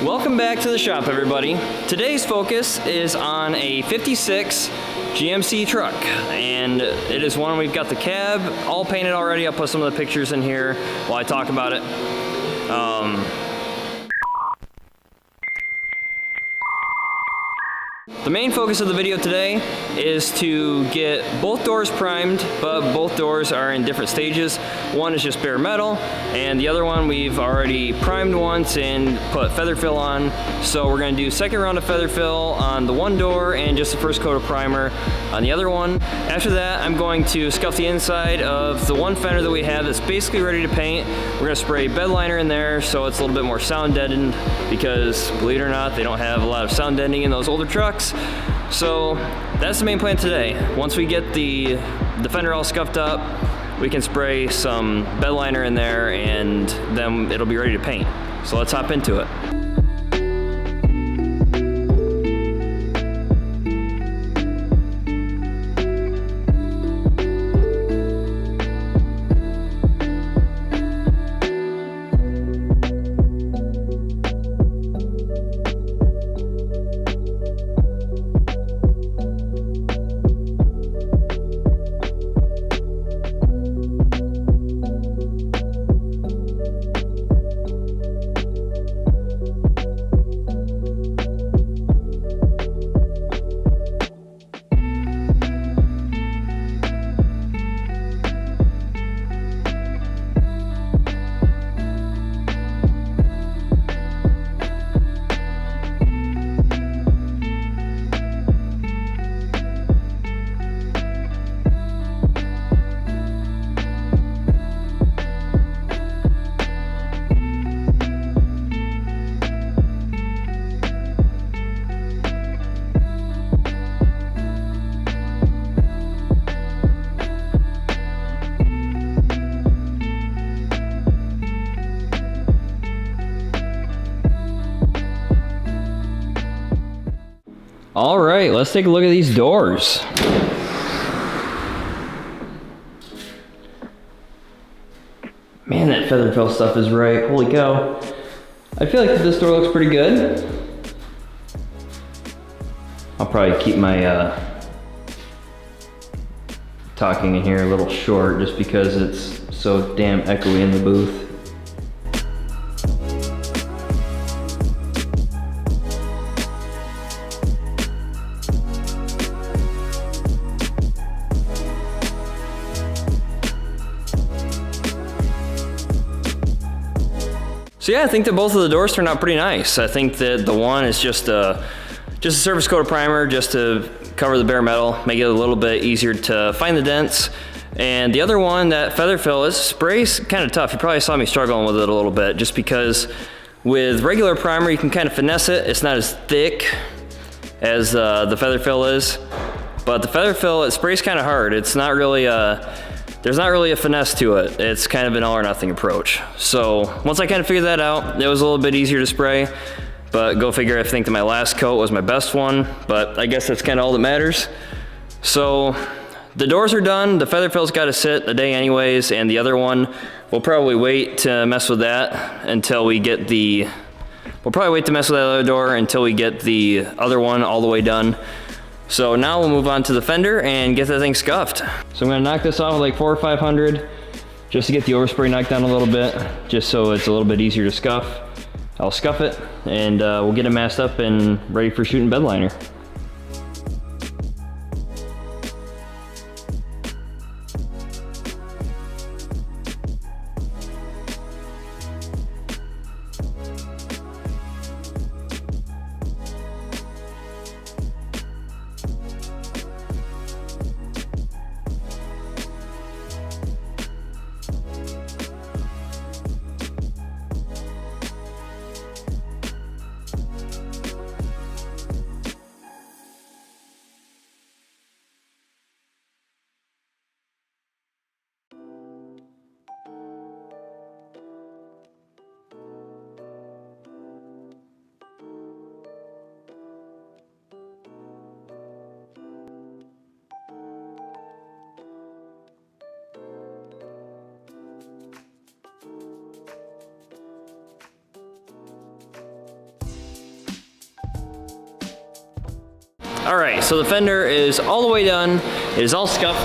Welcome back to the shop, everybody. Today's focus is on a 56 GMC truck, and it is one we've got the cab all painted already. I'll put some of the pictures in here while I talk about it. The main focus of the video today is to get both doors primed, but both doors are in different stages. One is just bare metal, and the other one we've already primed once and put feather fill on. So we're going to do second round of feather fill on the one door and just the first coat of primer on the other one. After that, I'm going to scuff the inside of the one fender that we have that's basically ready to paint. We're going to spray bed liner in there so it's a little bit more sound deadened, because believe it or not, they don't have a lot of sound deadening in those older trucks. So that's the main plan today. Once we get the fender all scuffed up, we can spray some bed liner in there and then it'll be ready to paint. So let's hop into it. All right, let's take a look at these doors. Man, that feather fill stuff is right. Holy cow. I feel like this door looks pretty good. I'll probably keep my talking in here a little short just because it's so damn echoey in the booth. So yeah, I think that both of the doors turned out pretty nice. I think that the one is just a surface coat of primer just to cover the bare metal, make it a little bit easier to find the dents. And the other one, that feather fill, is spray's kind of tough. You probably saw me struggling with it a little bit just because with regular primer you can kind of finesse it. It's not as thick as the feather fill is, but the feather fill, it sprays kind of hard. It's not really there's not really a finesse to it. It's kind of an all or nothing approach. So once I kind of figured that out, it was a little bit easier to spray, but go figure, I think that my last coat was my best one, but I guess that's kind of all that matters. So the doors are done. The feather fill's got to sit a day anyways, and the other one, we'll probably wait to mess with that until we get we'll probably wait to mess with that other door until we get the other one all the way done. So now we'll move on to the fender and get that thing scuffed. So I'm gonna knock this off with like 400 or 500 just to get the overspray knocked down a little bit, just so it's a little bit easier to scuff. I'll scuff it and we'll get it masked up and ready for shooting bed liner. All right, so the fender is all the way done. It is all scuffed.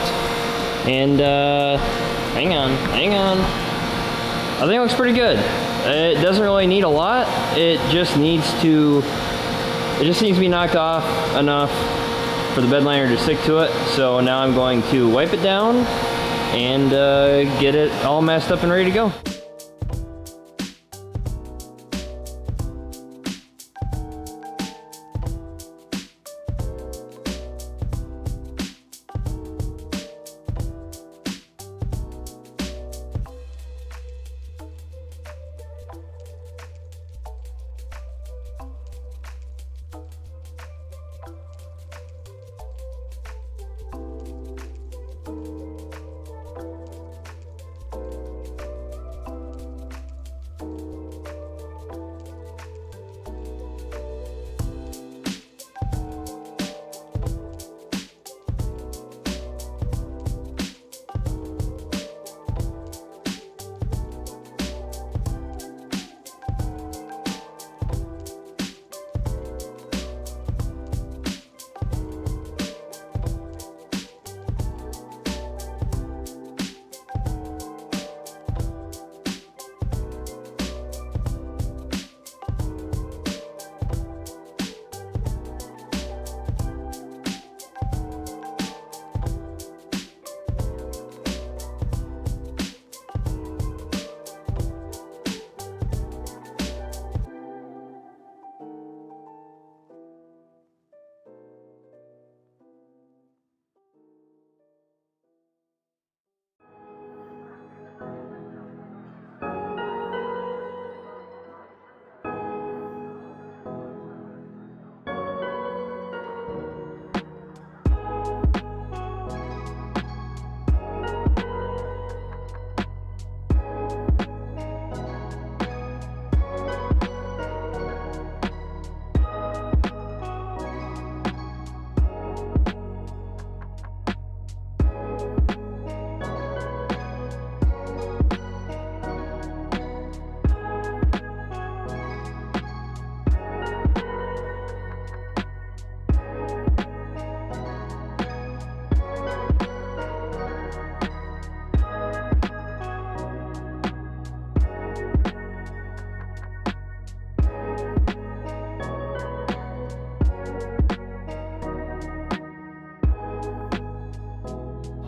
And hang on. I think it looks pretty good. It doesn't really need a lot. It just needs to be knocked off enough for the bed liner to stick to it. So now I'm going to wipe it down and get it all messed up and ready to go.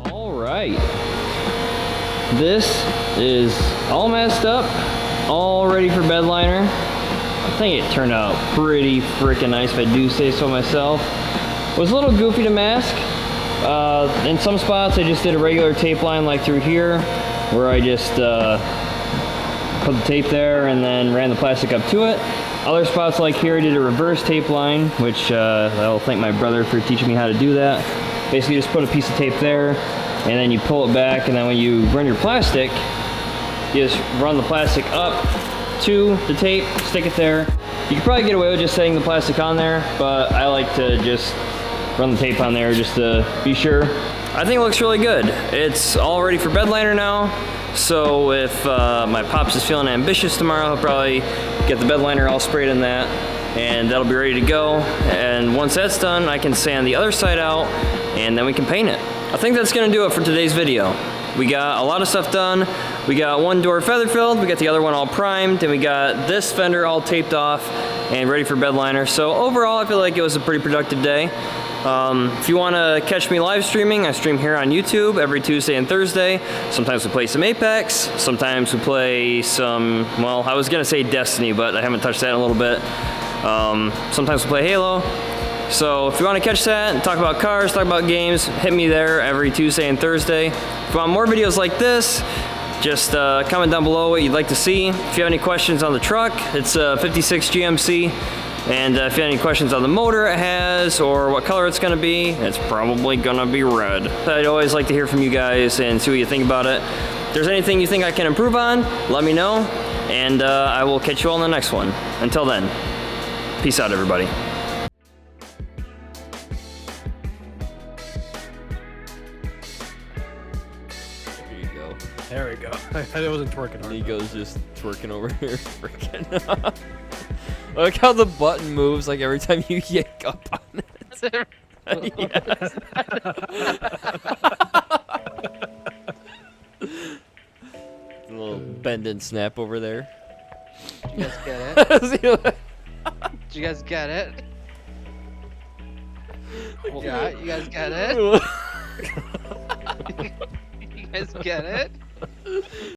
Alright, this is all messed up, all ready for bed liner. I think it turned out pretty freaking nice if I do say so myself. It was a little goofy to mask. In some spots I just did a regular tape line like through here, where I just put the tape there and then ran the plastic up to it. Other spots like here I did a reverse tape line, which I'll thank my brother for teaching me how to do that. Basically just put a piece of tape there, and then you pull it back, and then when you run your plastic, you just run the plastic up to the tape, stick it there. You could probably get away with just setting the plastic on there, but I like to just run the tape on there just to be sure. I think it looks really good. It's all ready for bed liner now, so if my Pops is feeling ambitious tomorrow, he'll probably get the bed liner all sprayed in that, and that'll be ready to go. And once that's done, I can sand the other side out, and then we can paint it. I think that's gonna do it for today's video. We got a lot of stuff done. We got one door feather filled, we got the other one all primed, and we got this fender all taped off and ready for bed liner. So overall, I feel like it was a pretty productive day. If you wanna catch me live streaming, I stream here on YouTube every Tuesday and Thursday. Sometimes we play some Apex, sometimes we play some, well, I was gonna say Destiny, but I haven't touched that in a little bit. Sometimes we play Halo. So if you want to catch that and talk about cars, talk about games, hit me there every Tuesday and Thursday. If you want more videos like this, just comment down below what you'd like to see. If you have any questions on the truck, it's a 56 GMC. And if you have any questions on the motor it has or what color it's going to be, it's probably going to be red. I'd always like to hear from you guys and see what you think about it. If there's anything you think I can improve on, let me know. And I will catch you all in the next one. Until then, peace out, everybody. There we go. I wasn't twerking hard. Nico's just twerking over here, freaking. Look how the button moves like every time you yank up on it. A little bend and snap over there. Did you guys get it? Did you guys get it? Yeah, you guys get it? You guys get it?